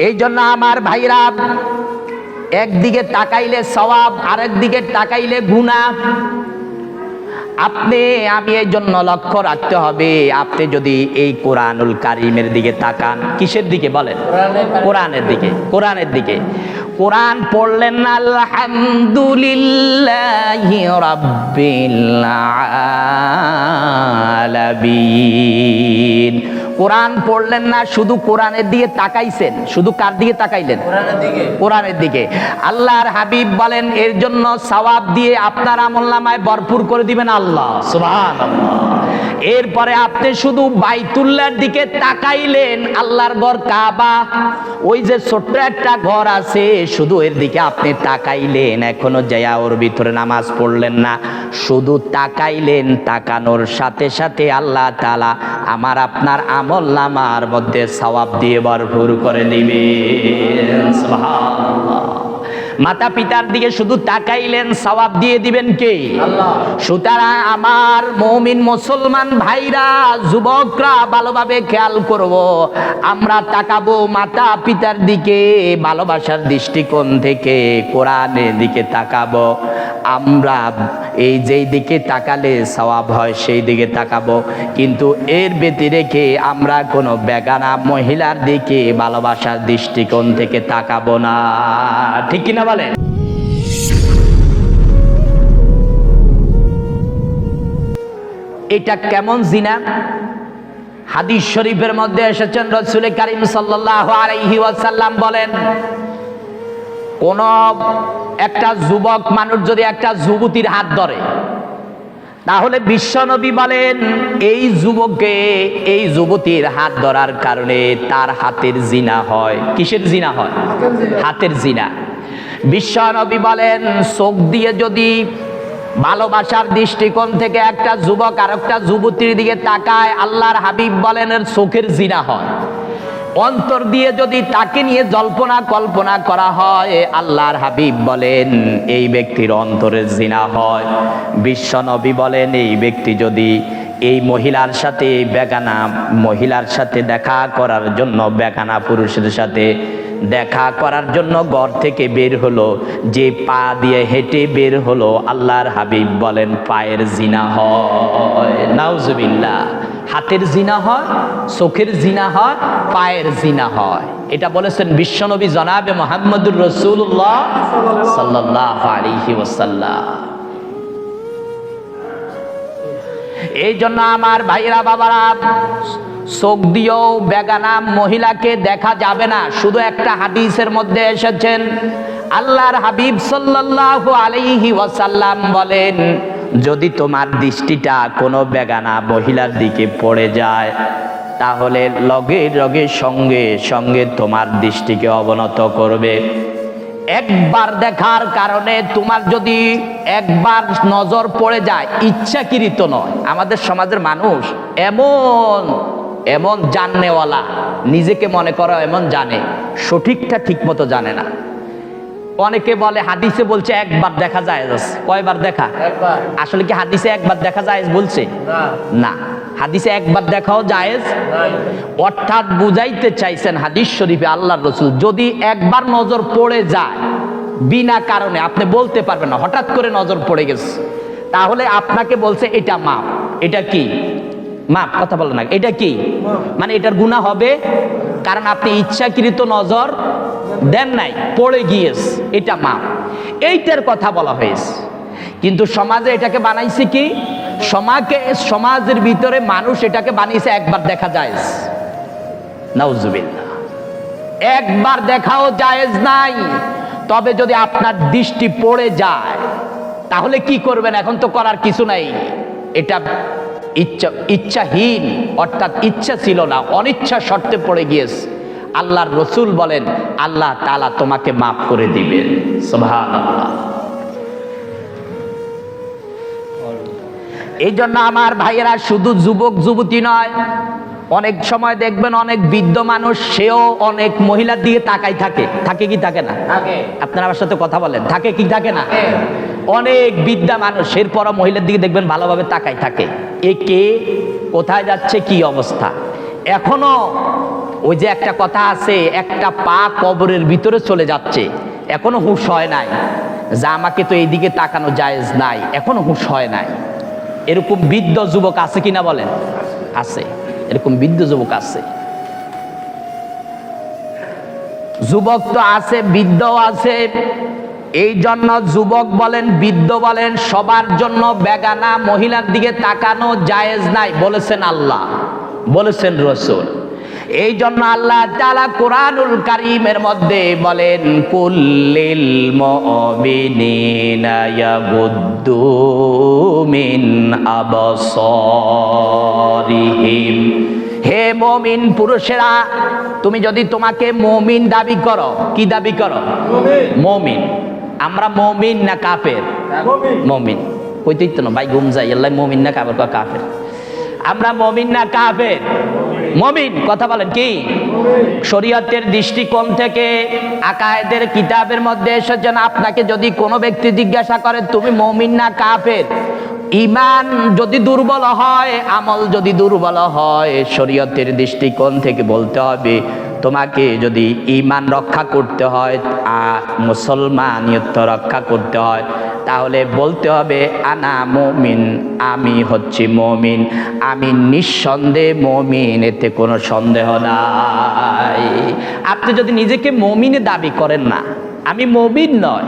এই জন্য আমার ভাইরা, একদিকে তাকাইলে সওয়াব, আরেক দিকে তাকাইলে গুনাহ। আমি এই জন্য লক্ষ্য রাখতে হবে, আপনি যদি এই কোরআনুল কারীমের দিকে তাকান, কিসের দিকে বলেন? কোরআনের দিকে। কোরআনের দিকে কোরআন পড়লেন না আলহামদুলিল্লাহি রাব্বিল আলামিন, কোরআন পড়লেন না, শুধু কোরআনের দিকে তাকাইছেন। শুধু কার দিকে তাকাইলেন? কোরআনের দিকে। আল্লাহর হাবিব বলেন, এর জন্য সওয়াব দিয়ে আপনার আমলনামায় ভরপুর করে দিবেন আল্লাহ, সুবহানাল্লাহ। এরপরে আপনি শুধু বাইতুল্লাহর দিকে তাকাইলেন, আল্লাহর ঘর কাবা, ওই যে ছোট্ট একটা ঘর আছে, শুধু এর দিকে আপনি তাকাইলেন, এখনো যায়া ওর ভিতরে নামাজ পড়লেন না, শুধু তাকাইলেন। তাকানোর সাথে সাথে আল্লাহ তাআলা আমার আপনার আমলনামার মধ্যে সওয়াব দিয়ে ভরপুর করে দিবেন, সুবহানাল্লাহ। মাতা পিতার দিকে শুধু তাকাইলেন, সওয়াব দিয়ে দিবেন কে? আল্লাহ। সুতরাং আমার মুমিন মুসলমান ভাইরা, যুবকরা ভালোভাবে খেয়াল করব, আমরা তাকাবো মাতা পিতার দিকে ভালোবাসার দৃষ্টিকোণ থেকে, কোরআনের দিকে তাকাবো। আমরা এই যেই দিকে তাকালে সওয়াব হয় সেই দিকে তাকাবো, কিন্তু এর ব্যতি রেখে আমরা কোনো বেগানা মহিলার দিকে ভালোবাসার দৃষ্টিকোণ থেকে তাকাবো না। ঠিক কিনা বলেন? এটা কেমন জিনা? হাদিস শরীফের মধ্যে এসেছেন, রাসূল কারীম সাল্লাল্লাহু আলাইহি ওয়াসাল্লাম বলেন, কোন একটা যুবক মানুষ যদি একটা যুবতীর হাত ধরে, তাহলে বিশ্বনবী বলেন এই যুবককে, এই যুবতীর হাত ধরার কারণে তার হাতের জিনা হয়। কিসের জিনা হয়? হাতের জিনা। বিশ্বনবী বলেন, চোখ দিয়ে যদি ভালোবাসার দৃষ্টিকোণ থেকে একটা যুবক আর একটা যুবতীর দিকে তাকায়, আল্লাহর হাবিব বলেন এর চোখের জিনা হয়। অন্তর দিয়ে যদি তাকে নিয়ে জল্পনা কল্পনা করা হয়, আল্লাহর হাবিব বলেন এই ব্যক্তির অন্তরের জিনা হয়। বিশ্বনবী বলেন এই ব্যক্তি যদি এই মহিলার সাথে, বেগানা মহিলার সাথে দেখা করার জন্য, বেগানা পুরুষের সাথে দেখা করার জন্য ঘর থেকে বের হলো, যে পা দিয়ে হেঁটে বের হলো, আল্লাহর হাবিব বলেন পায়ের জিনা হয়। নাউজুবিল্লাহ। হাতের জিনা হয়, চোখের জিনা হয়, পায়ের জিনা হয়। এটা বলেছেন বিশ্বনবী জনাবে মুহাম্মদুর রাসূলুল্লাহ সাল্লাল্লাহু আলাইহি ওয়াসাল্লাম। এই জন্য আমার ভাইরা বাবারা, চোখ দিয়েও বেগানা মহিলাকে দেখা যাবে না। শুধু একটা হাদিসের মধ্যে এসেছেন, আল্লাহর হাবিব সাল্লাল্লাহু আলাইহি ওয়াসাল্লাম বলেন, যদি তোমার দৃষ্টিটা কোনো বেগানা মহিলার দিকে পড়ে যায়, তাহলে লগে লগে সঙ্গে সঙ্গে তোমার দৃষ্টিকে অবনত করবে। একবার দেখার কারণে তোমার যদি একবার নজর পড়ে যায়, ইচ্ছাকৃত নয়। আমাদের সমাজের মানুষ এমন এমন জাননেওয়ালা, নিজেকে মনে করো এমন জানে, সঠিকটা ঠিক মতো জানে না। অনেকে বলে হাদিসে বলছে একবার দেখা যায়, কয়বার দেখা? একবার। আসলে কি হাদিসে একবার দেখা যায় বলছে? না, হাদিসে একবার দেখাও জায়েজ। অর্থাৎ বুঝাইতে চাইছেন হাদিস শরীফে আল্লাহর রাসূল, যদি একবার নজর পড়ে যায় বিনা কারণে, আপনি বলতে পারবেন না হঠাৎ করে নজর পড়ে গেছে, তাহলে আপনাকে বলছে এটা মাপ। এটা কি মাপ? কথা বলো না, এটা কি মানে এটার গুনাহ হবে, কারণ আপনি ইচ্ছাকৃত নজর দেন নাই, পড়ে গিয়েছে, এটা মাপ। এইটার কথা বলা হয়েছে। কিন্তু সমাজে এটাকে বানাইছে কি, সমাজের ভিতরে মানুষ এটাকে বানিয়েছে একবার দেখা জায়েজ। নাউজুবিল্লাহ। একবার দেখাও জায়েজ নাই, তবে যদি আপনার দৃষ্টি পড়ে যায় তাহলে কি করবেন? এখন তো করার কিছু নাই। এটা ইচ্ছাহীন, অর্থাৎ ইচ্ছা ছিল না, অনিচ্ছা শর্তে পড়ে গিয়েছে। আল্লাহর রাসূল বলেন আল্লাহ তাআলা তোমাকে মাফ করে দিবেন। সুবহানাল্লাহ। এই জন্য আমার ভাইয়েরা, শুধু যুবক যুবতী নয়, অনেক সময় দেখবেন অনেক বৃদ্ধ মানুষ, সেও অনেক মহিলার দিকে তাকাই থাকে। থাকে কি থাকে না? আপনারা আমার সাথে কথা বলেন, থাকে কি থাকে না? অনেক বৃদ্ধা মানুষ এরপরও মহিলার দিকে দেখবেন ভালোভাবে তাকাই থাকে। এ কে, কোথায় যাচ্ছে, কি অবস্থা? এখনো ওই যে একটা কথা আছে, একটা পা কবরের ভিতরে চলে যাচ্ছে, এখনো হুঁশ হয় নাই, যা আমাকে তো এইদিকে তাকানো জায়েজ নাই, এখনো হুঁশ হয় নাই। এরকম বৃদ্ধ যুবক আছে কিনা বলেন? আছে, এরকম বৃদ্ধ যুবক আছে। যুবক তো আছে, বৃদ্ধ আছে। এই জন্য যুবক বলেন, বৃদ্ধ বলেন, সবার জন্য বেগানা মহিলার দিকে তাকানো জায়েজ নাই বলেছেন আল্লাহ, বলেছেন রাসূল। এই জন্য আল্লাহ তাআলা কোরআনুল কারীমের মধ্যে বলেন, কুল্লিল মুমিনিনা ইয়াগুদ্দু মিন আবসারিহিম। হে মুমিন পুরুষেরা, তুমি যদি তোমাকে মুমিন দাবি করো, কি দাবি করো? মুমিন। আমরা মুমিন না কাফের? মুমিন। কইতেই তো না ভাই, ঘুম যাই, আল্লাহ মুমিন না কাফের? কাফের। আমরা মুমিন না কাফের? মুমিন। কথা বলেন কি? শরীয়তের দৃষ্টিকোণ থেকে আকায়েদের কিতাবের মধ্যে এসেছেন, আপনাকে যদি কোনো ব্যক্তি জিজ্ঞাসা করে তুমি মুমিন না কাফের, ঈমান যদি দুর্বল হয়, আমল যদি দুর্বল হয়, শরীয়তের দৃষ্টিকোণ থেকে বলতে হবে তোমাকে যদি ঈমান রক্ষা করতে হয়, মুসলমানিয়ত রক্ষা করতে হয়, তাহলে বলতে হবে আনা মুমিন, আমি হচ্ছি মুমিন, আমি নিঃসন্দেহে মুমিন, এতে কোনো সন্দেহ নাই। আপনি যদি নিজেকে মুমিনে দাবি করেন না, আমি মুমিন নয়,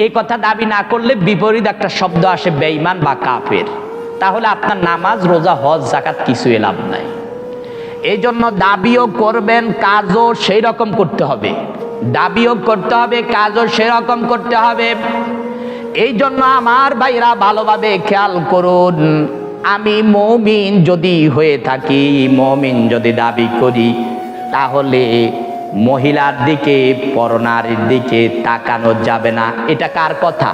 এই কথা দাবি না করলে বিপরীত একটা শব্দ আসে বেঈমান বা কাফের, তাহলে আপনার নামাজ, রোজা, হজ, যাকাত কিছুই লাভ নাই। এই জন্য দাবিও করবেন, কাজও সেই রকম করতে হবে। দাবিও করতে হবে, কাজও সেই রকম করতে হবে। এই জন্য আমার ভাইরা ভালোভাবে খেয়াল করুন, আমি মুমিন যদি হয়ে থাকি, মুমিন যদি দাবি করি, তাহলে মহিলার দিকে, পরনারীর দিকে তাকানো যাবে না। এটা কার কথা?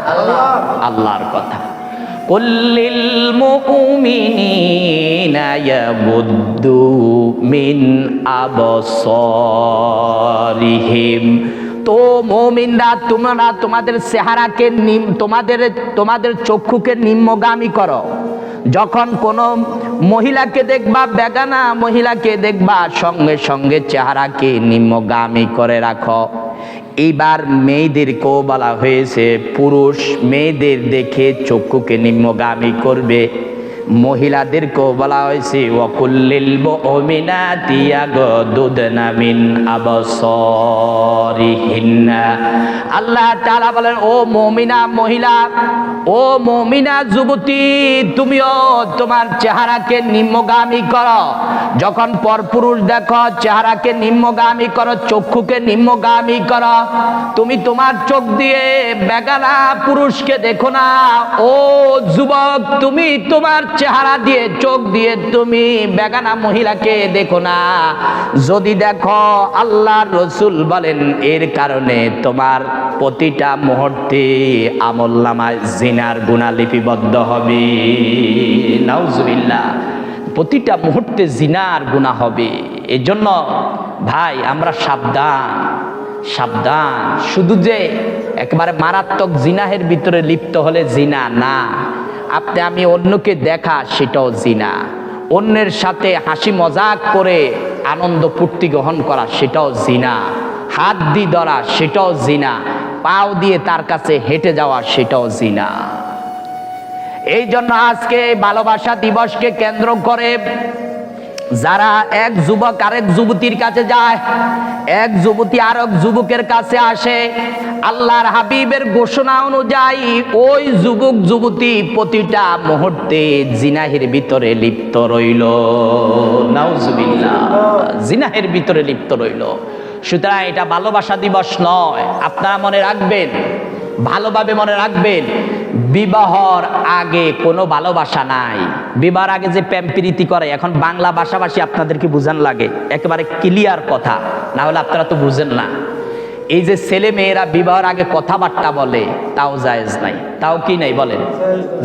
আল্লাহর কথা। কুল্লিল মুমিনিনা ইয়াগুদ্দু মিন আবসারিহিম। তো মুমিনরা, তোমরা তোমাদের চেহারাকে তোমাদের চক্ষুকে নিম্নগামী করো। যখন কোনো মহিলাকে দেখবা, বেগানা মহিলাকে দেখবা, সঙ্গে সঙ্গে চেহারাকে নিম্নগামী করে রাখো। এইবার মেয়েদেরকেও বলা হয়েছে, পুরুষ মেয়েদের দেখে চক্ষুকে নিম্নগামী করবে। মহিলাদেরকেও বলা হয়েছে ওয়াকুল্লিল মুমিনাতি ইয়াগুদ্দুনা মিন আবসারিহিন্না। আল্লাহ তাআলা বলেন, ও মুমিনা মহিলা, ও মুমিনা যুবতী, তুমিও তোমার চেহারাকে নিম্নগামী করো। যখন পরপুরুষ দেখো, চেহারাকে নিম্নগামী করো, চক্ষুকে নিম্নগামী করো। তুমি তোমার চোখ দিয়ে বেগানা পুরুষকে দেখো না। ও যুবক, তুমি তোমার চেহারা দিয়ে, চোখ দিয়ে তুমি বেগানা মহিলাকে দেখো না। যদি দেখো, আল্লাহর রাসূল বলেন, এর কারণে তোমার প্রতিটা মুহূর্তে আমলনামায় জিনার গুনাহ লিপিবদ্ধ হবে। নাউজুবিল্লাহ। প্রতিটা মুহূর্তে জিনার গুনাহ হবে। এজন্য ভাই আমরা সাবধান, সাবধান। শুধু যে একেবারে মারাত্মক জিনাহের ভিতরে লিপ্ত হলে জিনা না, আপনি আমি অন্যকে দেখা, সেটাও জিনা। অন্যের সাথে হাসি মজাক করে আনন্দ ফুর্তি গ্রহণ করা, সেটাও জিনা। হাত দিয়ে ধরা, সেটাও জিনা। পাও দিয়ে তার কাছে হেঁটে যাওয়া, সেটাও জিনা। এই জন্য আজকে ভালোবাসা দিবসকে কেন্দ্র করে যারা এক যুবক আরেক যুবতীর কাছে যায়, এক যুবতী আরেক যুবকের কাছে আসে, আল্লাহর হাবিবের ঘোষণা অনুযায়ী ওই যুবক যুবতী প্রতিটা মুহূর্তে জিনাহের ভিতরে লিপ্ত রইল। নাউজুবিল্লাহ, জিনাহের ভিতরে লিপ্ত রইল। সুতরাং এটা ভালোবাসা দিবস নয়। আপনারা মনে রাখবেন, ভালোভাবে মনে রাখবেন, বিবাহর আগে কোনো ভালোবাসা নাই। বিবাহের আগে যে প্রেম প্রীতি করে, এখন বাংলা ভাষাভাষী আপনাদেরকে বুঝান লাগে, একেবারে ক্লিয়ার কথা, না হলে আপনারা তো বুঝেন না। এই যে ছেলে মেয়েরা বিবাহের আগে কথাবার্তা বলে, তাও জায়েজ নাই। তাও কি নাই বলেন?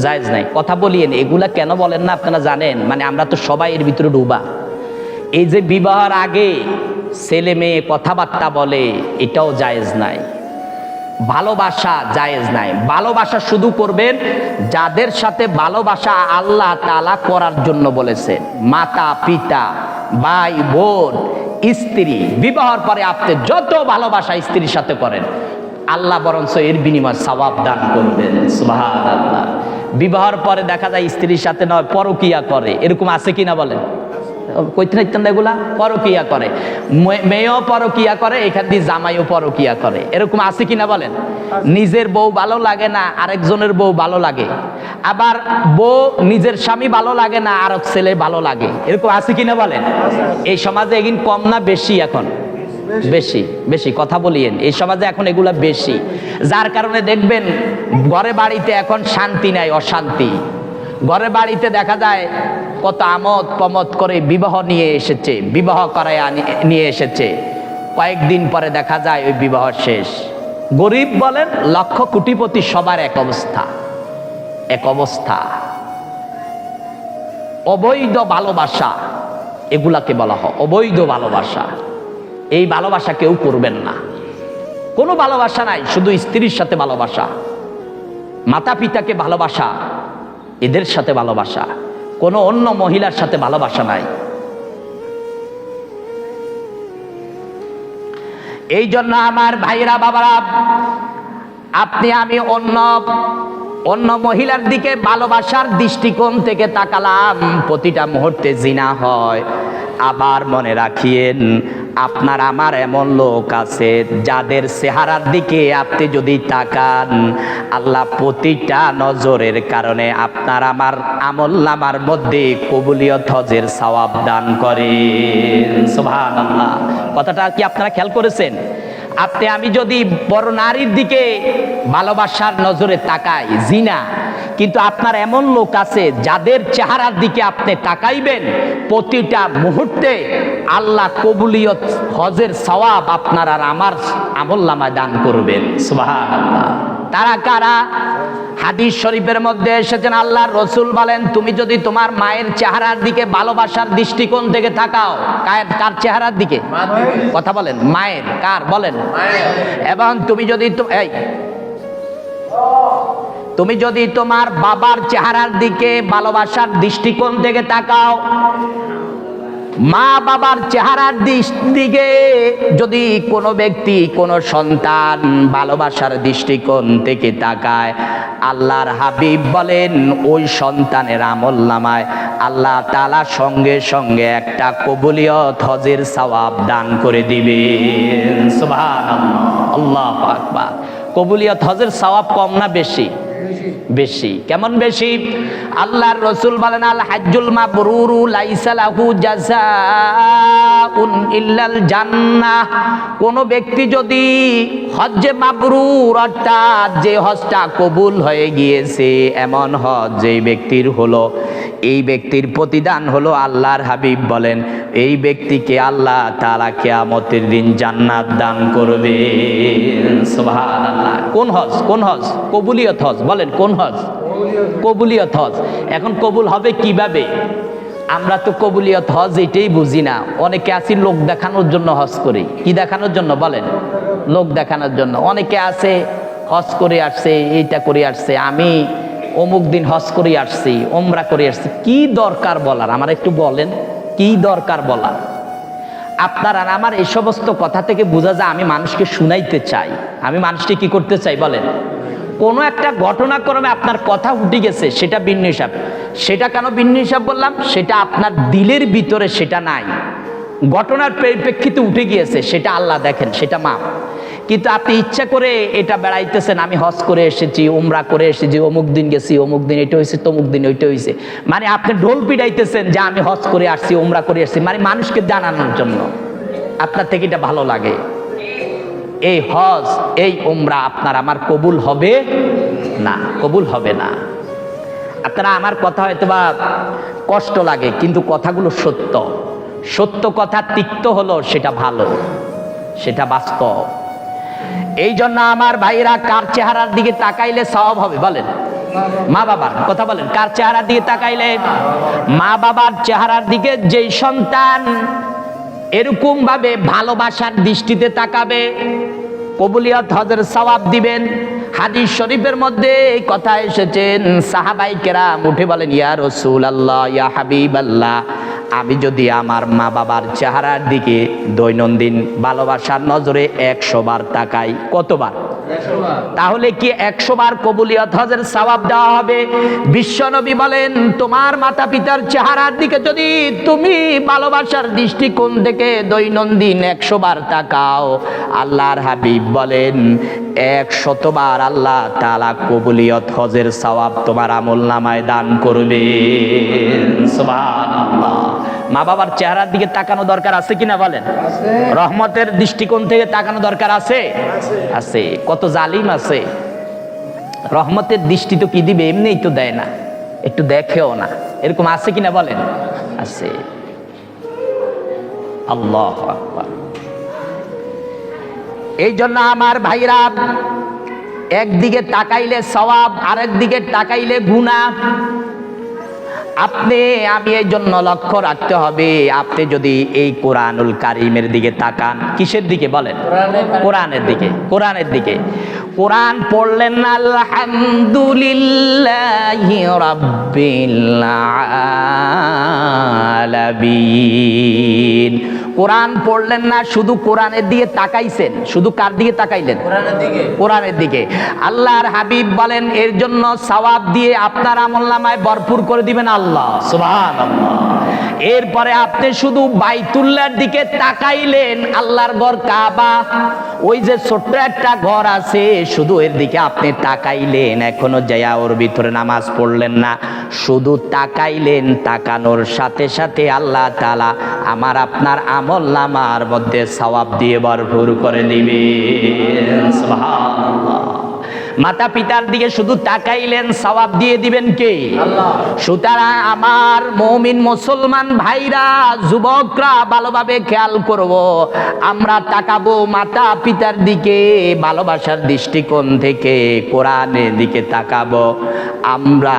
জায়েজ নাই। কথা বলিয়েন, এগুলা কেন বলেন না আপনারা জানেন? মানে আমরা তো সবাই এর ভিতরে ডুবা। এই যে বিবাহের আগে ছেলে মেয়ে কথাবার্তা বলে, এটাও জায়েজ নাই। ভালোবাসা জায়েজ নাই। ভালোবাসা শুধু করবেন যাদের সাথে ভালোবাসা আল্লাহ তাআলা করার জন্য বলেছেন। মাতা পিতা, ভাই বোন, স্ত্রী, বিবাহের পরে আপনি যত ভালোবাসা স্ত্রীর সাথে করেন আল্লাহ বরঞ্চ এর বিনিময়ে সওয়াব দান করবেন। সুবহানাল্লাহ। বিবাহের পরে দেখা যায় স্ত্রীর সাথে নয় পরকিয়া করে, এরকম আছে কিনা বলেন? এগুলা পরকিয়া করে, মেয়েও পরকিয়া করে, এখান দিয়ে জামাইও পরকিয়া করে, এরকম আছে কিনা বলেন? নিজের বউ ভালো লাগে না আরেকজনের বউ ভালো লাগে, আবার বউ নিজের স্বামী ভালো লাগে না আরেক ছেলে ভালো লাগে, এরকম আছে কিনা বলেন? এই সমাজে এগিন কম না বেশি? এখন বেশি। বেশি কথা বলিয়েন, এই সমাজে এখন এগুলা বেশি, যার কারণে দেখবেন ঘরে বাড়িতে এখন শান্তি নাই, অশান্তি। ঘরে বাড়িতে দেখা যায় কত আমোদ প্রমোদ করে বিবাহ নিয়ে এসেছে, বিবাহ করায় নিয়ে এসেছে, কয়েকদিন পরে দেখা যায় ওই বিবাহ শেষ। গরিব বলেন লক্ষ কোটিপতি সবার এক অবস্থা, এক অবস্থা। অবৈধ ভালোবাসা এগুলাকে বলা হয় অবৈধ ভালোবাসা। এই ভালোবাসা কেউ করবেন না, কোনো ভালোবাসা নাই, শুধু স্ত্রীর সাথে ভালোবাসা, মাতা পিতাকে ভালোবাসা, এদের সাথে ভালোবাসা, কোনো অন্য মহিলার সাথে ভালোবাসা নাই। এই জন্য আমার ভাইরা বাবারা, আপনি আমি অন্য মহিলার দিকে ভালোবাসার দৃষ্টিকোণ থেকে তাকালাম, প্রতিটা মুহূর্তে জিনা হয়। আবার মনে রাখিয়েন আপনার আমার এমন লোক আছে যাদের চেহারার দিকে আপনি যদি তাকান আল্লাহ প্রতিটা নজরের কারণে আপনার আমার আমলনামার মধ্যে কবুলিয়ত হজের সওয়াব দান করেন। সুবহানাল্লাহ। কথাটা কি আপনারা খেয়াল করেছেন? আপনি আমি যদি বড় নারীর দিকে ভালোবাসার নজরে তাকাই জিনা, কিন্তু আপনার এমন লোক আছে যাদের চেহারার দিকে আপনি তাকাইবেন প্রতিটা মুহূর্তে আল্লাহ কবুলিয়ত হজের সওয়াব আপনার আর আমার আমলনামায় দান করবেন। সুবহানাল্লাহ। তারা কারা? হাদিস শরীফের মধ্যে এসেছেন আল্লাহর রাসূল বলেন, তুমি যদি তোমার মায়ের চেহারার দিকে ভালোবাসার দৃষ্টিকোণ থেকে তাকাও, কার চেহারার দিকে? কথা বলেন, মায়ের। কার বলেন? এবং তুমি যদি তোমার বাবার চেহারার দিকে ভালোবাসার দৃষ্টিকোণ থেকে তাকাও, মা বাবার চেহারার দিকে যদি কোনো ব্যক্তি কোনো সন্তান ভালোবাসার দৃষ্টিকোণ থেকে তাকায়, আল্লাহর হাবিব বলেন ওই সন্তানের আমলনামায় আল্লাহ তাআলা সঙ্গে সঙ্গে একটা কবুলিয়ত হজের সওয়াব দান করে দিবেন। সুবহানাল্লাহ, আল্লাহু আকবার। কবুলিয়ত হজের সওয়াব কম না বেশি? বেশি। কেমন বেশি? আল্লাহর রাসূল বলেন আল হাজ্জুল মাবরুরু লাইসা লাহু জাযাউন ইল্লাল জান্নাহ। কোন ব্যক্তি যদি হজ্জে মাবরুর অর্থাৎ যে হজটা কবুল হয়ে গিয়েছে এমন হজ যেই ব্যক্তির হলো, এই ব্যক্তির প্রতিদান হলো আল্লাহর হাবিব বলেন এই ব্যক্তিকে আল্লাহ তাআলা কিয়ামতের দিন জান্নাত দান করবে। সুবহানাল্লাহ। কোন হজ? কোন হজ? কবুলিয়ত হজ। বলেন কোন হজ? কবুলিয়ত হজ। এখন কবুল হবে কিভাবে? আমরা তো কবুলিয়ত হজ এটাই বুঝি না। অনেকে আছে লোক দেখানোর জন্য হজ করে। কি দেখানোর জন্য? বলেন লোক দেখানোর জন্য। অনেকে আছে হজ করে আসছে, এইটা করে আসছে, আমি অমুক দিন হজ করে আসছি, ওমরা করে আসছি। কি দরকার বলার? আমার একটু বলেন কি দরকার বলার? আপনার আর আমার এই সমস্ত কথা থেকে বোঝা যায় আমি মানুষকে শুনাইতে চাই, আমি মানুষকে কি করতে চাই বলেন? কোনো একটা ঘটনাক্রমে আপনার কথা উঠে গেছে, সেটা ভিন্ন হিসাব। সেটা কেন ভিন্ন হিসাব বললাম? সেটা আপনার দিলের ভিতরে সেটা নাই, ঘটনার পরিপ্রেক্ষিতে উঠে গিয়েছে, সেটা আল্লাহ দেখেন, সেটা মাপ। কিন্তু আপনি ইচ্ছা করে এটা বেড়াইতেছেন, আমি হজ করে এসেছি, উমরা করে এসেছি, অমুক দিন গেছি, অমুক দিন এটা হয়েছে, তমুক দিন ওইটা হয়েছে, মানে আপনি ঢোল পিটাইতেছেন যে আমি হজ করে আসছি, উমরা করে আসছি, মানে মানুষকে জানানোর জন্য। আপনার থেকে এটা ভালো লাগে? এই হজ এই উমরা আপনার আমার কবুল হবে না, কবুল হবে না। আপনারা আমার কথা হয়তো বা কষ্ট লাগে, কিন্তু কথাগুলো সত্য। সত্য কথা তিক্ত হলো সেটা ভালো, সেটা বাস্তব। এই জন্য আমার ভাইরা, কার চেহারার দিকে তাকাইলে সওয়াব হবে বলেন? মা বাবার কথা বলেন। কার চেহারার দিকে তাকাইলে? মা বাবার চেহারার দিকে যেই সন্তান এরকম ভাবে ভালোবাসার দৃষ্টিতে তাকাবে, কবুলিয়ত হজের সওয়াব দিবেন। হাদিস শরীফের মধ্যে এই কথা এসেছেন, সাহাবাই কেরাম উঠে বলেন, ইয়া রাসূলুল্লাহ, ইয়া হাবিবাল্লাহ, আমি যদি আমার মা বাবার চেহারার দিকে দৈনন্দিন ভালোবাসার নজরে 100 বার তাকাই, কতবার? তাহলে কি 100 বার কবুলিয়ত হজের সওয়াব দেওয়া হবে? বিশ্বনবী বলেন, তোমার মাতা পিতার চেহারার দিকে যদি তুমি ভালোবাসার দৃষ্টিকোণ থেকে দৈনন্দিন 100 বার তাকাও, আল্লাহর হাবিব বলেন 100 বার আল্লাহ তাআলা কবুলিয়ত হজের সওয়াব তোমার আমলনামায় দান করবেন। সুবহানাল্লাহ। মা বাবার চেহারার দিকে তাকানো দরকার আছে কিনা বলেন? রহমতের দৃষ্টিকোণ থেকে তাকানো দরকার আছে? আছে। কত জালিম আছে, রহমতের দৃষ্টি তো কি দিবে, এমনিই তো দেয় না, একটু দেখেও না, এরকম আছে কিনা বলেন? আছে। আল্লাহু আকবার। এই জন্য আমার ভাইরা, একদিকে তাকাইলে সওয়াব, আরেকদিকে তাকাইলে গুনাহ। আমি এই জন্য লক্ষ্য রাখতে হবে, আপনি যদি এই কোরআনুল কারীমের দিকে তাকান, কিসের দিকে বলেন? কোরআনের দিকে। কোরআনের দিকে কোরআন পড়লেন না আলহামদুলিল্লাহি রাব্বিল আলামিন, কোরআন পড়লেন না, শুধু কোরআনের দিকে তাকাইছেন। শুধু কার দিকে তাকাইলেন? কোরআনের দিকে। আল্লাহর হাবিব বলেন, এর জন্য সওয়াব দিয়ে আপনার আমলনামায় ভরপুর করে দিবেন আল্লাহ। সুবহানাল্লাহ। এরপরে আপনি শুধু বাইতুল্লাহর দিকে তাকাইলেন, আল্লাহর ঘর কাবা, ওই যে ছোট্ট একটা ঘর আছে, শুধু এর দিকে আপনি তাকাইলেন, এখনো যায়া ওর ভিতরে নামাজ পড়লেন না, শুধু তাকাইলেন। তাকানোর সাথে সাথে আল্লাহ তাআলা আমার আপনার আমলনামার মধ্যে সওয়াব দিয়ে ভরপুর করে দিবেন। সুবহানাল্লাহ। মাতা পিতার দিকে শুধু তাকাইলেন, সওয়াব দিয়ে দিবেন কে? আল্লাহ। সুতরাং আমার মুমিন মুসলমান ভাইরা, যুবকরা ভালোভাবে খেয়াল করব, আমরা তাকাবো মাতা পিতার দিকে ভালোবাসার দৃষ্টিকোণ থেকে, কোরআনের দিকে তাকাবো। আমরা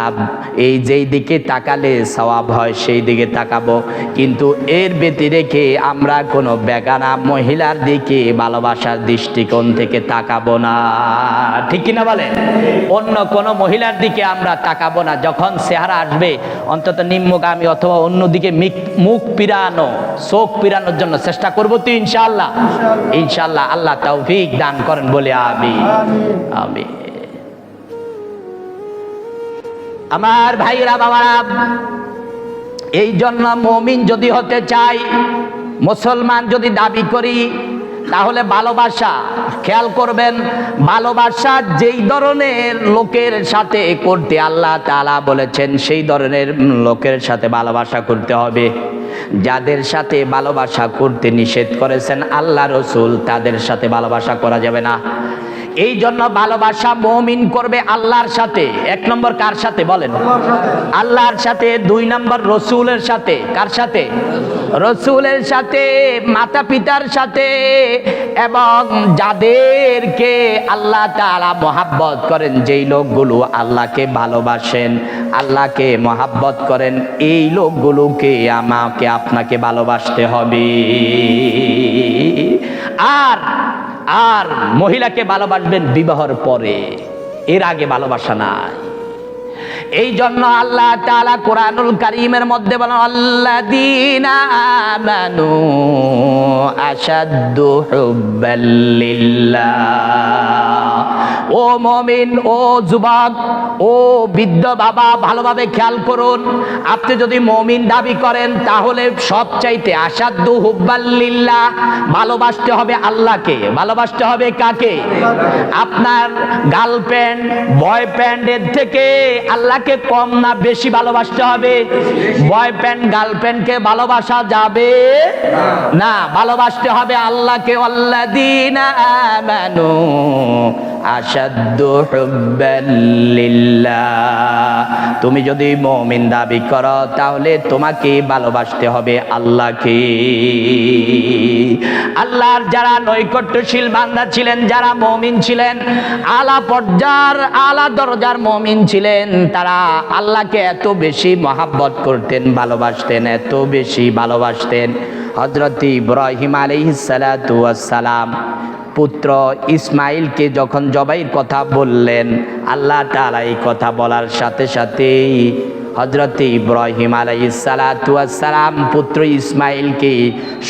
এই যেই দিকে তাকালে সওয়াব হয় সেই দিকে তাকাবো, কিন্তু এর ব্যতি রেখে আমরা কোনো বেগানা মহিলার দিকে ভালোবাসার দৃষ্টিকোণ থেকে তাকাবো না। ঠিক কিনা বলে? অন্য কোন মহিলার দিকে আমরা তাকাবো না। যখন চেহারা আসবে, অন্তত নিম্নগামী অথবা অন্যদিকে মুখ পিরানো, চোখ পিরানোর জন্য চেষ্টা করবো তো ইনশাআল্লাহ। ইনশাআল্লাহ। আল্লাহ তৌফিক দান করেন বলে আমিন। আমিন। আমার ভাইরা বাবারা, এই জন্য মুমিন যদি হতে চাই, মুসলমান যদি দাবি করি, তাহলে ভালোবাসা, খেয়াল করবেন, ভালোবাসা যেই ধরনের লোকের সাথে করতে আল্লাহ তাআলা বলেছেন, সেই ধরনের লোকের সাথে ভালোবাসা করতে হবে। যাদের সাথে ভালোবাসা করতে নিষেধ করেছেন আল্লাহ রসুল, তাদের সাথে ভালোবাসা করা যাবে না। এই জন্য ভালোবাসা মুমিন করবে আল্লাহর সাথে। 1 নম্বর কার সাথে বলেন? আল্লাহর সাথে। 2 নম্বর রসুলের সাথে। কার সাথে? রসুলের সাথে, মাতা পিতার সাথে, এবং যাদেরকে আল্লাহ তাআলা মহাব্বত করেন, যেই লোকগুলো আল্লাহকে ভালোবাসেন, আল্লাহকে মহাব্বত করেন, এই লোকগুলোকে আমাকে আপনাকে ভালোবাসতে হবে। আর মহিলাকে ভালোবাসবেন বিবাহের পরে, এর আগে ভালোবাসা নাই। এই জন্য আল্লাহ তাআলা কোরআনুল কারীমের মধ্যে বলেন, আল্লাযীনা আমানু আশাদ্দু হুব্বাল লিল্লাহ। ও মুমিন, ও যুবক, ও বৃদ্ধ বাবা, ভালোভাবে খেয়াল করুন। আপনি যদি মুমিন দাবি করেন, তাহলে সবচাইতে আশাদ্দু হুব্বাল লিল্লাহ, ভালোবাসতে হবে আল্লাহকে। ভালোবাসতে হবে কাকে? আপনার গার্লফ্রেন্ড, বয়ফ্রেন্ডের থেকে আল্লাহকে কম না বেশি ভালোবাসতে হবে? বয়ফ্রেন্ড গার্লফ্রেন্ডকে ভালোবাসা যাবে না, ভালোবাসতে হবে আল্লাহকে। আল্লাযীনা আমানু আশাদ্দু হুব্বাল লিল্লাহ। তুমি যদি মুমিন দাবি করো, তাহলে তোমাকে ভালোবাসতে হবে আল্লাহকে। আল্লাহর যারা নৈকট্যশীল বান্দা ছিলেন, যারা মুমিন ছিলেন, আলা পর্যায়ের আলা দরজার মুমিন ছিলেন, তারা আল্লাহকে এত বেশি মহাব্বত করতেন, ভালোবাসতেন, এত বেশি ভালোবাসতেন। হযরত ইব্রাহিম আলাইহিস সালাতু ওয়াস সালাম পুত্র ইসমাইলকে যখন জবাইয়ের কথা বললেন, আল্লাহ তাআলা এই কথা বলার সাথে সাথেই হযরত ইব্রাহিম আলাইহিস সালাতু ওয়াস সালাম পুত্র ইসমাইলকে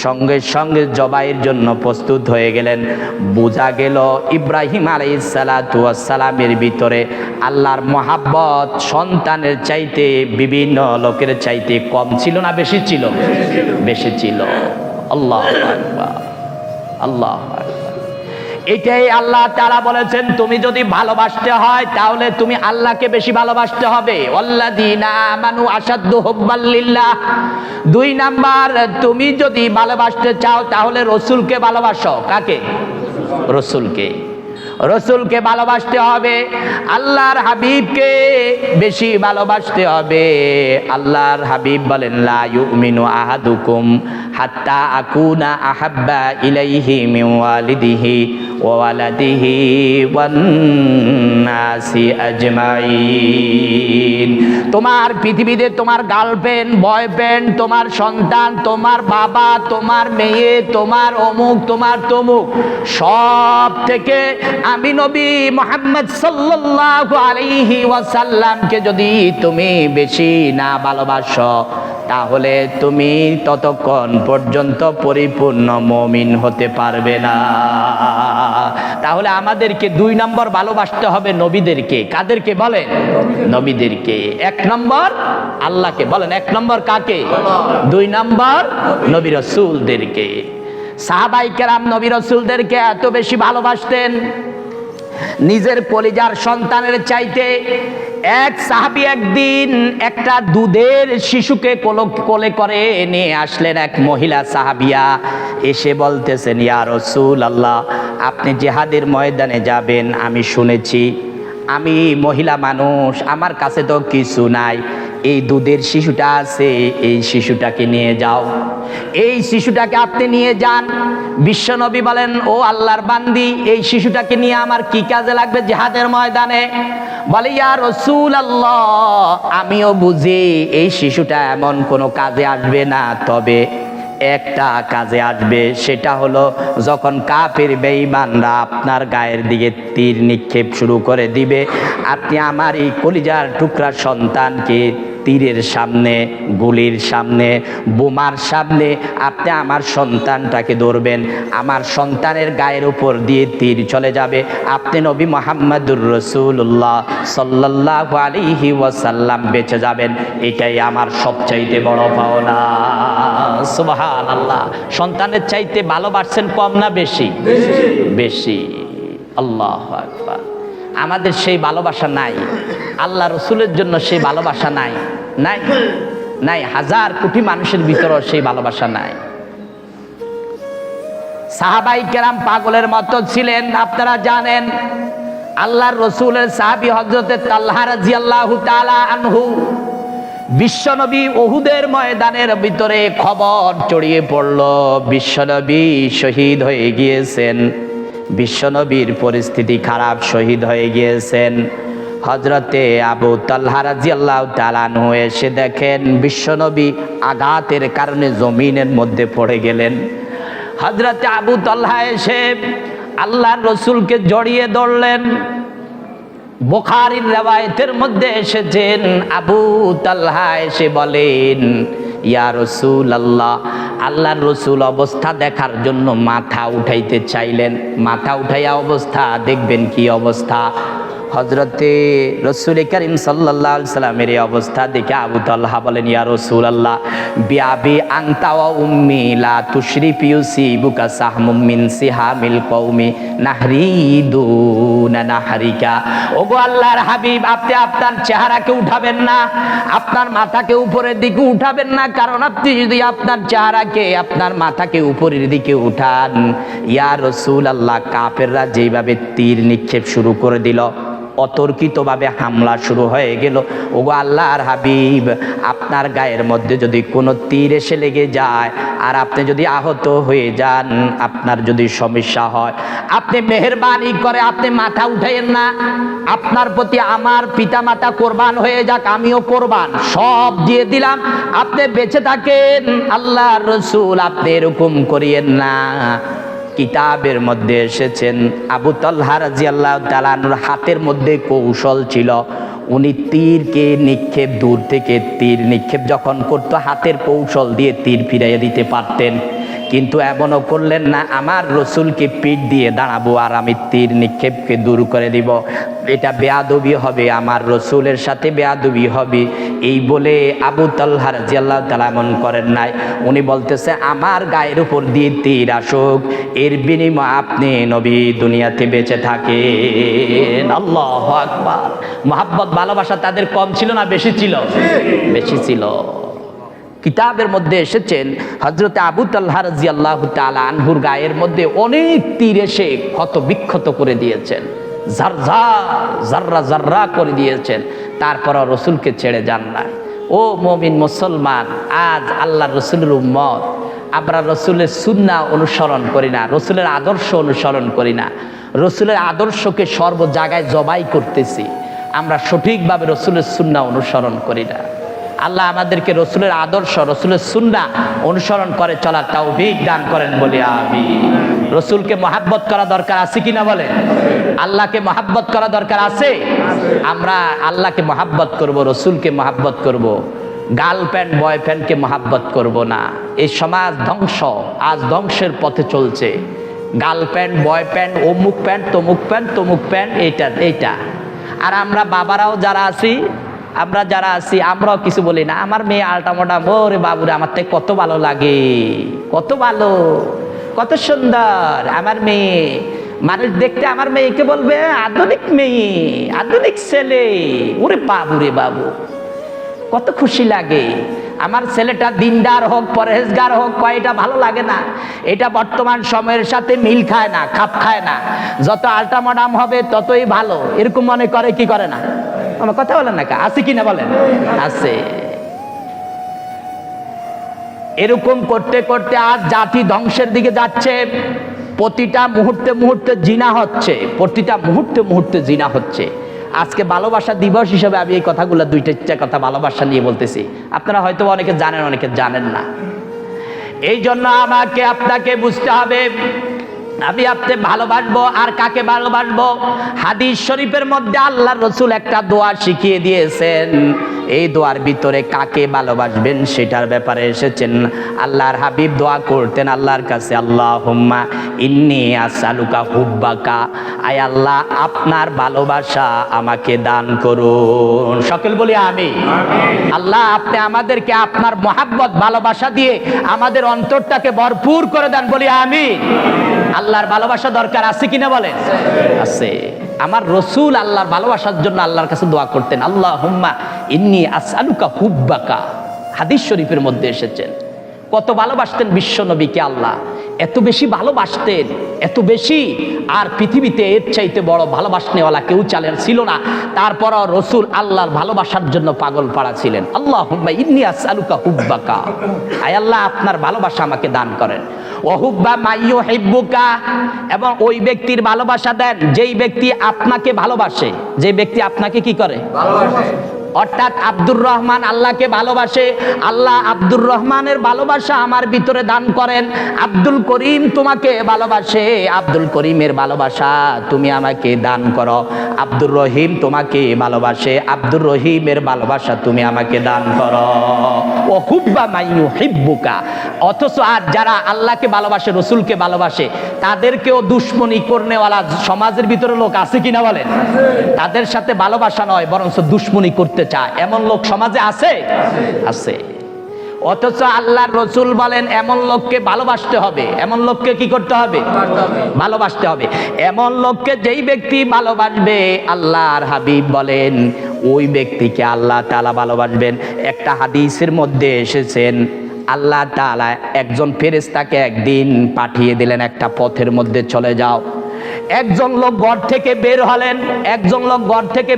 সঙ্গে সঙ্গে জবাইয়ের জন্য প্রস্তুত হয়ে গেলেন। বোঝা গেল ইব্রাহিম আলাইহিস সালাতু ওয়াস সালামের ভিতরে আল্লাহর মহাব্বত সন্তানের চাইতে বিভিন্ন লোকের চাইতে কম ছিল না বেশি ছিল? বেশি ছিল। আল্লাহু আকবার, আল্লাহু আকবার। এটাই আল্লাহ তাআলা বলেছেন, তুমি যদি ভালোবাসতে হয় তাহলে তুমি আল্লাহকে বেশি ভালোবাসতে হবে। ওয়াল্লাযীনা আমানু আশাদ্দু হুব্বাল লিল্লাহ। 2 নাম্বার, তুমি যদি ভালোবাসতে চাও তাহলে রাসূলকে ভালোবাসো। কাকে? রাসূলকে। রাসূলকে ভালোবাসতে হবে, আল্লাহর হাবিবকে বেশি ভালোবাসতে হবে। আল্লাহর হাবিব বলেন, লা ইউমিনু আহাদুকুম হাত্তা আকুনা আহাব্বা ইলাইহি মিন ওয়ালিদিহি ওয়া ওয়ালাদিহি ওয়ান নাসি আজমাইন। তোমার পৃথিবীতে তোমার গার্লফ্রেন্ড, বয়ফ্রেন্ড, তোমার সন্তান, তোমার বাবা, তোমার মেয়ে, তোমার অমুক, তোমার তমুক, সব থেকে আমি নবী মুহাম্মদ সাল্লাল্লাহু আলাইহি ওয়াসাল্লামকে যদি তুমি বেশি না ভালোবাসো তাহলে তুমি ততক্ষণ পর্যন্ত পরিপূর্ণ মুমিন হতে পারবে না। তাহলে আমাদেরকে 2 নম্বর ভালোবাসতে হবে নবীদেরকে। কাদেরকে বলেন? নবীদেরকে। 1 নম্বর আল্লাহকে। বলেন 1 নম্বর কাকে? 2 নম্বর নবী রাসূলদেরকে। সাহাবায়ে কেরাম নবী রাসূলদেরকে এত বেশি ভালোবাসতেন নিজের কলিজার সন্তানের চাইতে। এক সাহাবী একদিন একটা দুধের শিশুকে কোলে করে নিয়ে আসলেন এক মহিলা সাহাবিয়া। এসে বলতেছেন, ইয়া রাসূলুল্লাহ, আপনি জিহাদের ময়দানে যাবেন আমি শুনেছি। আমি মহিলা মানুষ, আমার কাছে তো কিছু নাই, এই দুধের শিশুটা আছে, এই শিশুটাকে নিয়ে যাও, এই শিশুটাকে আপনি নিয়ে যান। বিশ্বনবী বলেন, ও আল্লাহর বান্দি, এই শিশুটাকে নিয়ে আমার কি কাজে লাগবে জিহাদের ময়দানে? বলে, ইয়া রাসূলুল্লাহ, আমিও বুঝি এই শিশুটা এমন কোনো কাজে আসবে না, তবে একটা কাজে আসবে, সেটা হলো যখন কাফের বেঈমানরা আপনার গায়ের দিকে তীর নিক্ষেপ শুরু করে দিবে, আপনি আমার এই কলিজার টুকরা সন্তানকে তীরের সামনে, গুলির সামনে, বোমার সামনে আপনি আমার সন্তানটাকে ধরবেন, আমার সন্তানের গায়ের উপর দিয়ে তীর চলে যাবে, আপনি নবী মুহাম্মদুর রাসূলুল্লাহ সাল্লাল্লাহু আলাইহি ওয়াসাল্লাম বেঁচে যাবেন। এটাই আমার সবচাইতে বড় পাওনা। সুবহানাল্লাহ। সন্তানের চাইতে ভালোবাসছেন কম না বেশি? বেশি। আল্লাহু আকবার। আমাদের সেই ভালোবাসা নাই, আল্লাহ রসুলের জন্য সেই ভালোবাসা নাই, নাই নাই। 1000 কোটি মানুষের ভিতরেও সেই ভালোবাসা নাই। সাহাবায়ে কেরাম পাগলের মতো ছিলেন। আপনারা জানেন আল্লাহর রসুলের সাহাবী হযরতে তালহা রাদিয়াল্লাহু তাআলা আনহু, বিশ্বনবী উহুদের ময়দানের ভিতরে খবর ছড়িয়ে পড়ল বিশ্বনবী শহীদ হয়ে গিয়েছেন। বিশ্বনবীর পরিস্থিতি খারাপ, শহীদ হয়ে গিয়েছেন। হযরতে আবু তালহা রাদিয়াল্লাহু তাআলা আনহু এসে দেখেন বিশ্বনবী আঘাতের কারণে জমিনের মধ্যে পড়ে গেলেন। হযরতে আবু তালহা এসে আল্লাহর রাসূলকে জড়িয়ে ধরলেন। বুখারীর রওয়ায়াতের মধ্যে এসেছেন, আবু তালহা এসে বলেন, ইয়া রাসূলুল্লাহ, আল্লাহর রাসূল অবস্থা দেখার জন্য মাথা উঠাইতে চাইলেন। মাথা উঠাইয়া অবস্থা দেখবেন কি অবস্থা। হযরতে রাসূল করিম সাল্লাল্লাহু আলাইহি সাল্লামের এই অবস্থা দেখে আবু তালহা বলেন, ইয়া রাসূলুল্লাহ, বিআবি আনতা ওয়া উম্মি লা তুশরিফি ইউসিবুকা সাহমুম মিন সিহামিল কওমি নাহরিদুনা নাহরিকা। ওগো আল্লাহর হাবিব, আপনি আপনার চেহারাকে উঠাবেন না, আপনার মাথাকে উপরের দিকে উঠাবেন না, কারণ আপনি যদি আপনার চেহারাকে, আপনার মাথাকে উপরের দিকে উঠান, ইয়া রাসূলুল্লাহ, কাফেররা যেভাবে তীর নিক্ষেপ শুরু করে দিল, অতর্কিতভাবে হামলা শুরু হয়ে গেল। ওগো আল্লাহর হাবিব, আপনার গায়ের মধ্যে যদি কোনো তীর এসে লেগে যায় আর আপনি যদি আহত হয়ে যান, আপনার যদি সমস্যা হয়, আপনি মেহেরবানি করে আপনি মাথা উঠাইয়েন না। আপনার প্রতি আমার পিতামাতা কোরবান হয়ে যাক, আমিও কোরবান, সব দিয়ে দিলাম, আপনি বেঁচে থাকেন। আল্লাহর রাসূল, আপনি এরকম করিয়েন না। কিতাবের মধ্যে এসেছেন আবু তালহা রাদিয়াল্লাহু তাআলা আনহুর হাতের মধ্যে কৌশল ছিল। উনি তীরকে নিক্ষেপ, দূর থেকে তীর নিক্ষেপ যখন করতো হাতের কৌশল দিয়ে তীর ফিরাইয়া দিতে পারতেন। কিন্তু এমনও করলেন না আমার রসুলকে পিঠ দিয়ে দাঁড়াবো আর আমি তীর নিক্ষেপকে দূর করে দিব, এটা বেয়াদবি হবে, আমার রসুলের সাথে বেয়াদবি হবে। এই বলে আবু তালহা রাদিয়াল্লাহু তাআলা এমন করেন নাই। উনি বলতেছে আমার গায়ের উপর দিয়ে তীর আসুক, এর বিনিময়ে আপনি নবী দুনিয়াতে বেঁচে থাকেন। আল্লাহু আকবার। মহাব্বত ভালোবাসা তাদের কম ছিল না বেশি ছিল? বেশি ছিল। কিতাবের মধ্যে এসেছেন হযরত আবু তালহা রাদিয়াল্লাহু তাআলা আনহুর গায়ের মধ্যে অনেক তীর এসে ক্ষত বিক্ষত করে দিয়েছেন, জাররা জাররা করে দিয়েছেন, তারপর রসুলকে ছেড়ে যান না। ও মুমিন মুসলমান, আজ আল্লাহর রসুলের উম্মত, আমরা রসুলের সুন্নাহ অনুসরণ করি না, রসুলের আদর্শ অনুসরণ করি না, রসুলের আদর্শকে সর্ব জায়গায় জবাই করতেছি, আমরা সঠিকভাবে রসুলের সুন্নাহ অনুসরণ করি না। আল্লাহ আমাদেরকে রসুলের আদর্শ, রসুলের সুন্নাহ অনুসরণ করে চলার তৌফিক দান করেন বলি আমিন। রসুলকে মহাব্বত করা দরকার আছে কিনা বলেন? আল্লাহকে মহাব্বত করা দরকার আছে? আমরা আল্লাহকে মহাব্বত করব, রসুলকে মহাব্বত করব, গার্লফ্রেন্ড বয়ফ্রেন্ডকে মহাব্বত করব না। এই সমাজ ধ্বংস, আজ ধ্বংসের পথে চলছে। গার্লফ্রেন্ড বয়ফ্রেন্ড, অমুক প্যান্ট তমুক প্যান্ট তমুক প্যান্ট, এইটা। আর আমরা বাবারাও যারা আছি, আমরাও কিছু বলি না। আমার মেয়ে আলটামোটা, ওরে বাবুরে আমার থেকে কত ভালো লাগে, কত ভালো, কত সুন্দর আমার মেয়ে। মানুষ দেখতে আমার মেয়েকে বলবে আধুনিক মেয়ে, আধুনিক ছেলে। ওরে বাবুরে বাবু, কত খুশি লাগে। আমার ছেলেটা দিনদার হোক, পরহেজগার হোক, এটা ভালো লাগে না? এটা বর্তমান সময়ের সাথে মিল খায় না, খাপ খায় না। যত আলটামোডাম হবে ততই ভালো, এরকম মনে করে কি করে না? আমার কথা বলেন না, আছে কিনা বলেন? আছে। এরকম করতে করতে আজ জাতি ধ্বংসের দিকে যাচ্ছে। প্রতিটা মুহূর্তে মুহূর্তে জিনা হচ্ছে, প্রতিটা মুহূর্তে মুহূর্তে জিনা হচ্ছে। আজকে ভালোবাসা দিবস হিসেবে আমি এই কথাগুলো দুইটা কথা ভালোবাসা নিয়ে বলতেছি। আপনারা হয়তো অনেকে জানেন, অনেকে জানেন না। এই জন্য আমাকে আপনাকে বুঝতে হবে আমি আপনি ভালোবাসবো আর কাকে ভালোবাসবো। হাদিস শরীফের মধ্যে আল্লাহর রাসূল একটা দোয়া শিখিয়ে দিয়েছেন। এই দোয়ার ভিতরে কাকে ভালোবাসবেন সেটার ব্যাপারে এসেছেন। আল্লাহর হাবিব দোয়া করতেন আল্লাহর কাছে, আল্লাহুম্মা ইন্নী আসআলুকা হুব্বাকা, আয় আল্লাহ আপনার ভালোবাসা আমাকে দান করুন। সকল বলি আমিন। আল্লাহ আপনি আমাদেরকে আপনার মহাব্বত ভালোবাসা দিয়ে আমাদের অন্তরটাকে ভরপুর করে দেন, বলি আমিন। আল্লাহর ভালোবাসা দরকার আছে কিনা বলেন? আছে। আমার রসুল আল্লাহর ভালোবাসার জন্য আল্লাহর কাছে দোয়া করতেন, আল্লাহুম্মা ইন্নী আসআলুকা হুব্বাকা। হাদিস শরীফের মধ্যে এসেছেন। কত ভালোবাসতেন বিশ্ব নবীকে আল্লাহ, এত বেশি ভালোবাসতেন, এত বেশি। আর পৃথিবীতে এর চাইতে বড় ভালোবাসনেওয়ালা কেউ ছিল না। তারপরও রসুল আল্লাহর ভালোবাসার জন্য পাগল পাড়া ছিলেন। আল্লাহুম্মা ইন্নী আসআলুকা হুব্বাকা, আয় আল্লাহ আপনার ভালোবাসা আমাকে দান করেন। ওহুব্বা মাইয়ুহিব্বুকা, এবং ওই ব্যক্তির ভালোবাসা দেন যেই ব্যক্তি আপনাকে ভালোবাসে, যে ব্যক্তি আপনাকে কি করে? ভালোবাসে। অর্থাৎ আব্দুর রহমান আল্লাহকে ভালোবাসে, আল্লাহ আব্দুর রহমানের ভালোবাসা আমার ভিতরে দান করেন। আব্দুল করিম তোমাকে ভালোবাসে, আব্দুল করিমের ভালোবাসা তুমি আমাকে দান করো। আব্দুর রহিম তোমাকে ভালোবাসে, আব্দুর রহিমের ভালোবাসা তুমি আমাকে দান করো। ও হুব্বা মাইয়ুহিব্বুকা। অথচ আর যারা আল্লাহকে ভালোবাসে, রসুলকে ভালোবাসে, তাদেরকেও দুশ্মনী করনেওয়ালা সমাজের ভিতরে লোক আছে কিনা বলেন? তাদের সাথে ভালোবাসা নয় বরঞ্চ দুশ্মনী করতে চায়, এমন লোক সমাজে আছে? আছে। অথচ আল্লাহর রসুল বলেন এমন লোককে ভালোবাসতে হবে। এমন লোককে কি করতে হবে? ভালোবাসতে হবে। এমন লোককে যেই ব্যক্তি ভালোবাসবে, আল্লাহর হাবিব বলেন ওই ব্যক্তিকে আল্লাহ তাআলা ভালোবাসবেন। একটা হাদিসের মধ্যে এসেছেন আল্লাহ তাআলা একজন ফেরেশতাকে একদিন পাঠিয়ে দিলেন, একটা পথের মধ্যে চলে যাও। একজন লোক ঘর থেকে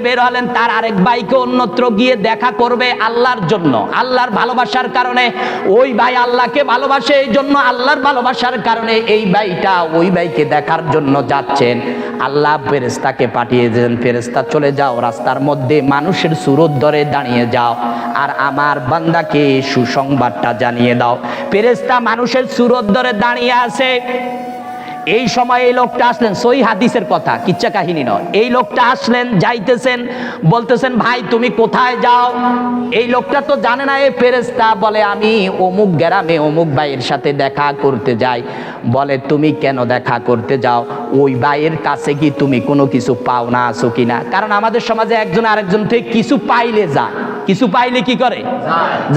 বের হলেন, তার আরেক ভাইকে অন্যত্র গিয়ে দেখা করবে আল্লাহর জন্য, আল্লাহর ভালোবাসার কারণে। ওই ভাই আল্লাহকে ভালোবাসে, এই জন্য আল্লাহর ভালোবাসার কারণে এই ভাইটা ওই ভাইকে দেখার জন্য যাচ্ছেন। আল্লাহ ফেরেশতাকে পাঠিয়ে দেন, ফেরেশতা চলে যাও, রাস্তার মধ্যে মানুষের সুরত ধরে দাঁড়িয়ে যাও আর আমার বান্দাকে সুসংবাদটা জানিয়ে দাও। ফেরেশতা মানুষের সুরত ধরে দাঁড়িয়ে আছে। এই সময় এই লোকটা আসলেন, সহি হাদিসের কথা, কিচ্ছা কাহিনী নয়। এই লোকটা আসলেন, যাইতেছেন, বলতেছেন ভাই তুমি কোথায় যাও? এই লোকটা তো জানে না এ ফেরেশতা, বলে আমি অমুক গ্রামে অমুক ভাইয়ের সাথে দেখা করতে যাই। বলে তুমি কেন দেখা করতে যাও? ওই ভাইয়ের কাছে কি তুমি কোনো কিছু পাও না আছো কিনা? কারণ আমাদের সমাজে একজন আরেকজন থেকে কিছু পাইলে যায়, কিছু পাইলে কি করে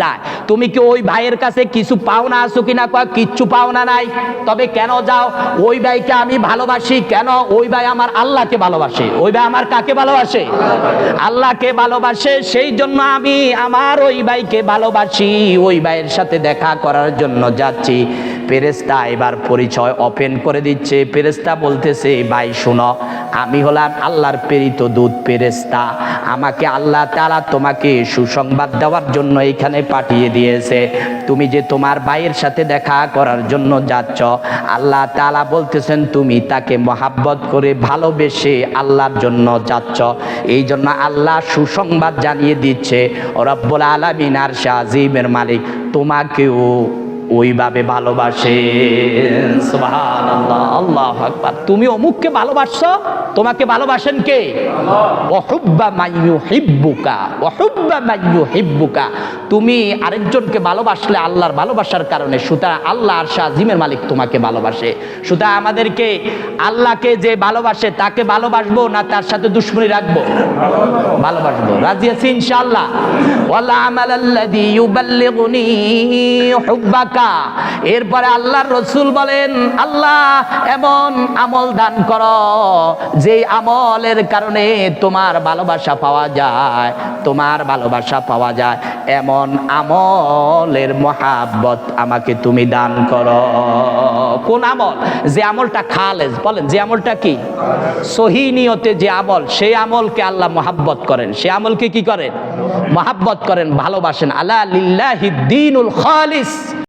যায়। তুমি কি ওই ভাইয়ের কাছে কিছু পাও না আছো কিনা? কয় কিচ্ছু পাও না নাই। তবে কেন যাও? ওই ভাইকে আমি ভালোবাসি। কেন? ওই ভাই আমার আল্লাহকে ভালোবাসে। ওই ভাই আমার কাকে ভালোবাসে? আল্লাহকে ভালোবাসে। সেই জন্য আমি আমার ওই ভাইকে ভালোবাসি, ওই ভাইয়ের সাথে দেখা করার জন্য যাচ্ছি। ফেরেশতা এবার পরিচয় ওপেন করে দিচ্ছে। ফেরেশতা বলতেছে ভাই শোনো, আমি হলাম আল্লাহর প্রেরিত দূত ফেরেশতা। আমাকে আল্লাহ তাআলা তোমাকে সুসংবাদ দেওয়ার জন্য এখানে পাঠিয়ে দিয়েছে। তুমি যে তোমার ভাইয়ের সাথে দেখা করার জন্য যাচ্ছ, আল্লাহ তাআলা বলতেছেন তুমি তাকে মহাব্বত করে ভালোবেসে আল্লাহর জন্য যাচ্ছ। এই জন্য আল্লাহ সুসংবাদ জানিয়ে দিচ্ছে, রব্বুল আলামিন আরশে আজিমের মালিক তোমাকেও ওইভাবে ভালোবাসে। সুবহানাল্লাহ, আল্লাহু আকবার। তুমি অমুককে ভালোবাসছো, তোমাকে ভালোবাসেন কে? ওয়াহুব্বা মাইয়ুহিব্বুকা, ওয়াহুব্বা মাইয়ুহিব্বুকা। তুমি আরেকজনকে ভালোবাসলে আল্লাহর ভালোবাসার কারণে, সুতরাং আল্লাহ আরশে আজিমের মালিক তোমাকে ভালোবাসে। সুতরাং আমাদেরকে আল্লাহকে যে ভালোবাসে তাকে ভালোবাসবো না তার সাথে দুশমনি রাখবো? ভালোবাসবো। রাজি আছি ইনশাআল্লাহ? ওয়াল আমালাল্লাযী ইউবাল্লিগুনি হুব্বাকা। এরপরে আল্লাহর রাসূল বলেন, আল্লাহ এমন আমল দান করো যে আমলের কারণে তোমার ভালোবাসা পাওয়া যায়, তোমার ভালোবাসা পাওয়া যায়, এমন আমলের মহাব্বত আমাকে তুমি দান করো। কোন আমল? যে আমলটা খালেস, বলেন যে আমলটা কি? সহি নিয়তে যে আমল, সেই আমলকে আল্লাহ মহাব্বত করেন, সেই আমলকে কি করেন? মহাব্বত করেন, ভালোবাসেন। আলা লিল্লাহি দ্বীনুল খালিস।